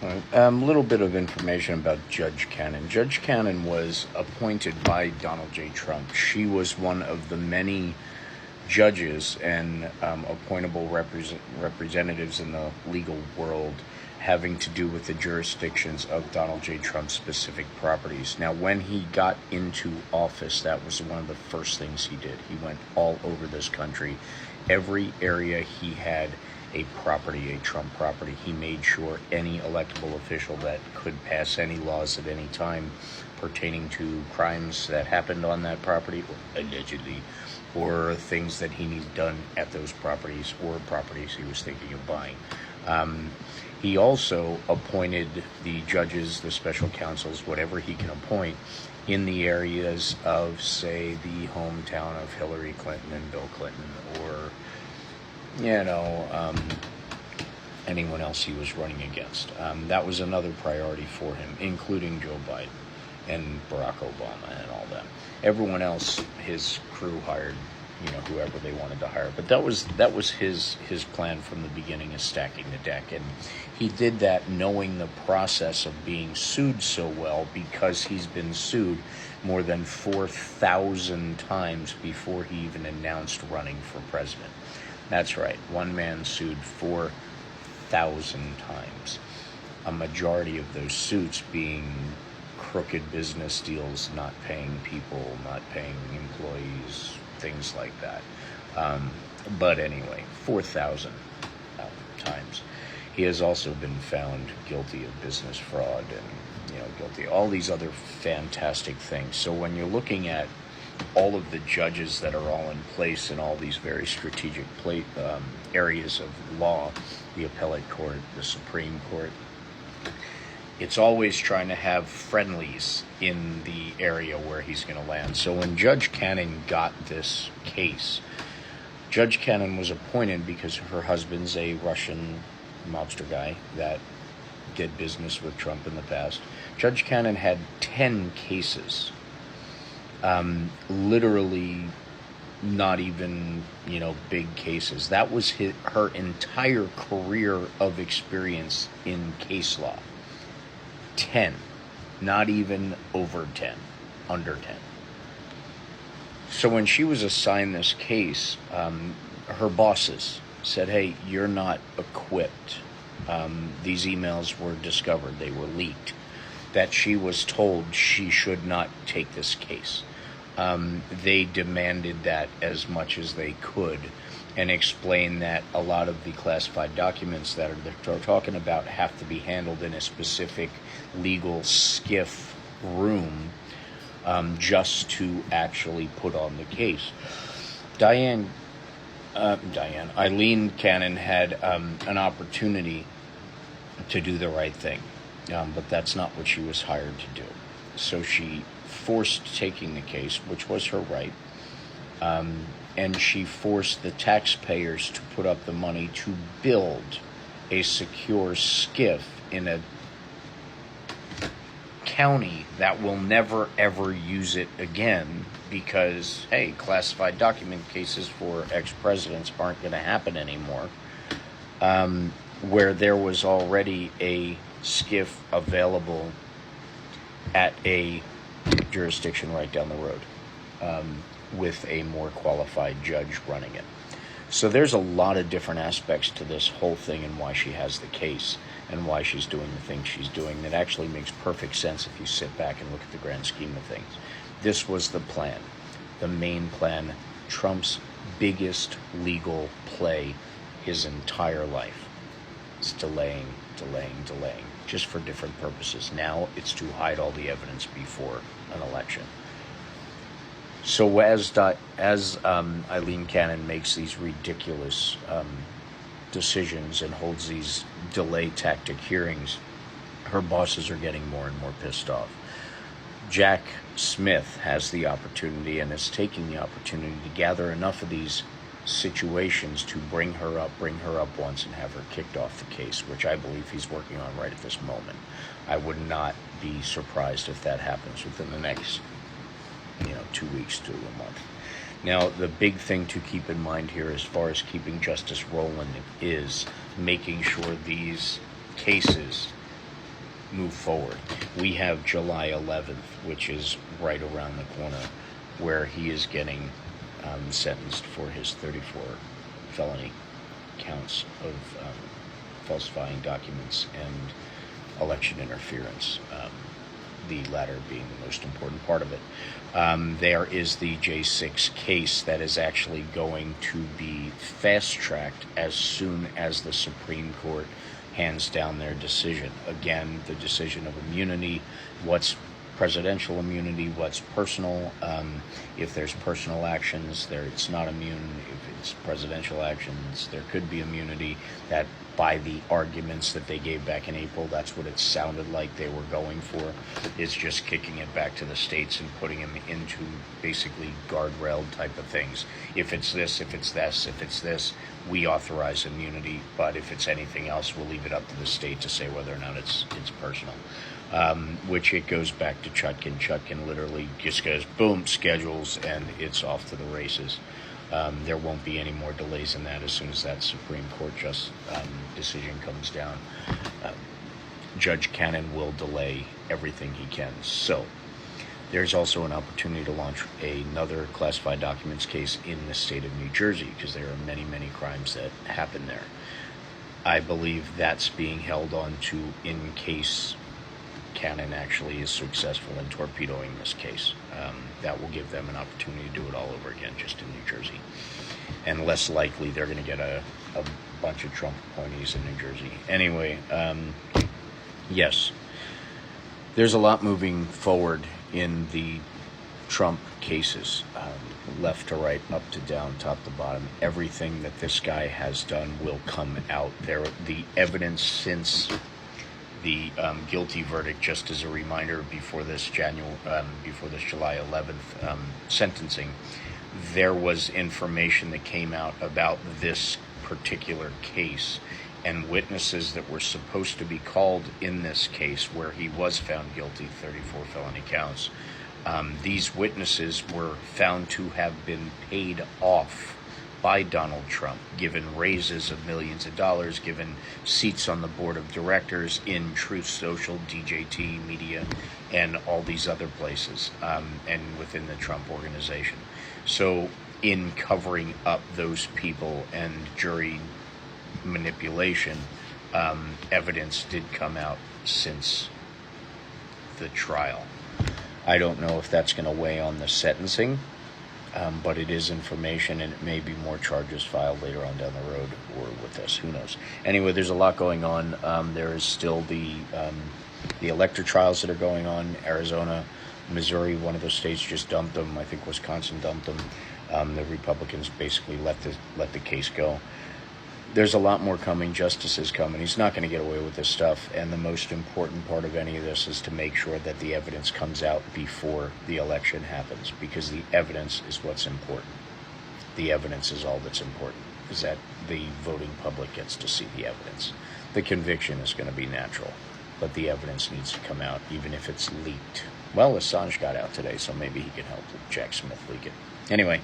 A little bit of information about Judge Cannon. Judge Cannon was appointed by Donald J. Trump. She was one of the many judges and appointable representatives in the legal world having to do with the jurisdictions of Donald J. Trump's specific properties. Now, when he got into office, that was one of the first things he did. He went all over this country. Every area he had a property, a Trump property, he made sure any electable official that could pass any laws at any time pertaining to crimes that happened on that property, or allegedly, or things that he needed done at those properties or properties he was thinking of buying. He also appointed the judges, the special counsels, whatever he can appoint, in the areas of, say, the hometown of Hillary Clinton and Bill Clinton, or, anyone else he was running against. That was another priority for him, including Joe Biden and Barack Obama and all that. Everyone else, his crew hired, whoever they wanted to hire. But that was his plan from the beginning, is stacking the deck. And he did that knowing the process of being sued so well, because he's been sued more than 4,000 times before he even announced running for president. That's right, one man sued 4,000 times. A majority of those suits being crooked business deals, not paying people, not paying employees, things like that. But anyway, 4,000 times. He has also been found guilty of business fraud and, guilty of all these other fantastic things. So when you're looking at all of the judges that are all in place in all these very strategic areas of law, the appellate court, the Supreme Court, it's always trying to have friendlies in the area where he's going to land. So when Judge Cannon got this case, Judge Cannon was appointed because her husband's a Russian mobster guy that did business with Trump in the past. Judge Cannon had 10 cases, literally not even, big cases. That was her entire career of experience in case law. 10, not even over 10, under 10. So when she was assigned this case, her bosses said, hey, you're not equipped. These emails were discovered, they were leaked, that she was told she should not take this case. They demanded that as much as they could, and explained that a lot of the classified documents that they're talking about have to be handled in a specific legal SCIF room, just to actually put on the case. Eileen Cannon had an opportunity to do the right thing, but that's not what she was hired to do. So she forced taking the case, which was her right, and she forced the taxpayers to put up the money to build a secure SCIF in a county that will never ever use it again, because, hey, classified document cases for ex-presidents aren't going to happen anymore, where there was already a SCIF available at a jurisdiction right down the road, with a more qualified judge running it. So there's a lot of different aspects to this whole thing, and why she has the case and why she's doing the things she's doing that actually makes perfect sense if you sit back and look at the grand scheme of things. This was the plan, the main plan, Trump's biggest legal play his entire life. It's delaying, just for different purposes. Now it's to hide all the evidence before an election. So as Eileen Cannon makes these ridiculous decisions and holds these delay tactic hearings, her bosses are getting more and more pissed off. Jack Smith has the opportunity, and is taking the opportunity, to gather enough of these situations to bring her up once and have her kicked off the case, which I believe he's working on right at this moment. I would not be surprised if that happens within the next 2 weeks to a month. Now, the big thing to keep in mind here, as far as keeping justice rolling, is making sure these cases move forward. We have July 11th, which is right around the corner, where he is getting sentenced for his 34 felony counts of falsifying documents and election interference, the latter being the most important part of it. There is the J6 case that is actually going to be fast-tracked as soon as the Supreme Court hands down their decision. Again, the decision of immunity, what's presidential immunity, what's personal. If there's personal actions, it's not immune. If it's presidential actions, there could be immunity. That, by the arguments that they gave back in April, that's what it sounded like they were going for. It's just kicking it back to the states and putting them into basically guardrail type of things. If it's this, if it's this, if it's this, we authorize immunity. But if it's anything else, we'll leave it up to the state to say whether or not it's personal. Which it goes back to Chutkin. Chutkin literally just goes, boom, schedules, and it's off to the races. There won't be any more delays in that as soon as that Supreme Court decision comes down. Judge Cannon will delay everything he can. So there's also an opportunity to launch another classified documents case in the state of New Jersey, because there are many, many crimes that happen there. I believe that's being held on to in case Cannon actually is successful in torpedoing this case. That will give them an opportunity to do it all over again, just in New Jersey. And less likely they're going to get a bunch of Trump appointees in New Jersey. Anyway, yes, there's a lot moving forward in the Trump cases, left to right, up to down, top to bottom. Everything that this guy has done will come out. The evidence since the guilty verdict, just as a reminder, before this July 11th sentencing, there was information that came out about this particular case, and witnesses that were supposed to be called in this case where he was found guilty, 34 felony counts. These witnesses were found to have been paid off by Donald Trump, given raises of millions of dollars, given seats on the board of directors in Truth Social, DJT Media, and all these other places, and within the Trump organization. So in covering up those people and jury manipulation, evidence did come out since the trial. I don't know if that's going to weigh on the sentencing, but it is information, and it may be more charges filed later on down the road or with this. Who knows? Anyway, there's a lot going on. There is still the elector trials that are going on. Arizona, Missouri, one of those states just dumped them. I think Wisconsin dumped them. The Republicans basically let the case go. There's a lot more coming. Justice is coming. He's not going to get away with this stuff. And the most important part of any of this is to make sure that the evidence comes out before the election happens, because the evidence is what's important. The evidence is all that's important, is that the voting public gets to see the evidence. The conviction is going to be natural, but the evidence needs to come out, even if it's leaked. Well, Assange got out today, so maybe he can help Jack Smith leak it. Anyway,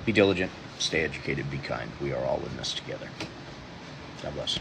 be diligent, stay educated, be kind. We are all in this together. God bless.